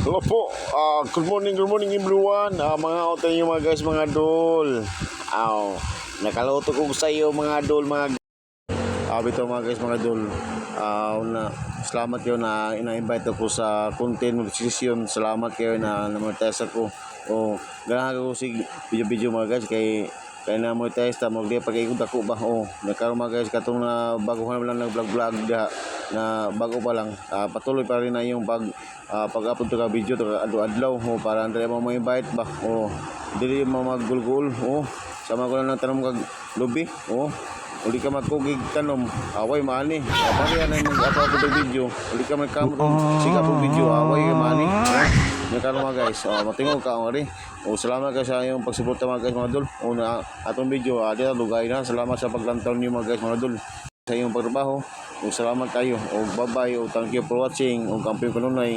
Hello po. Good morning everyone. Mga oto yung mga guys, mga idol. Nakaloto ko sa iyo mga idol, mga bito mga guys, mga idol. Salamat kayo na ina-invite ako sa content session. Salamat kayo na namonetize ako. Ganahan ko si video mga guys kay na monetize ta magdi pag-ikot ako ba. Nagkaroon mga guys katong na bago lang nag-vlog na bago pa lang. Patuloy pa rin na yung pag-upload to ka video to adlaw para andre mo invite ba. Dili mo maggulgul. Sama ko lang ng tanong kag lobby. Uli ka magkugig tanom, away maani. Pari na mag-upload to video. Uli ka magkamera siga po video, away maani. Nagkaroon mga guys. Matingog ka ari. Salamat kayo sa iyong pagsuporta mga guys, mga idol. Na atong video dito lugay na. Salamat sa paglantaw niyo mga guys, mga idol. Sa iyong pagtrabaho. Salamat kayo. Bye bye. Thank you for watching. Kampiyon ko nunay.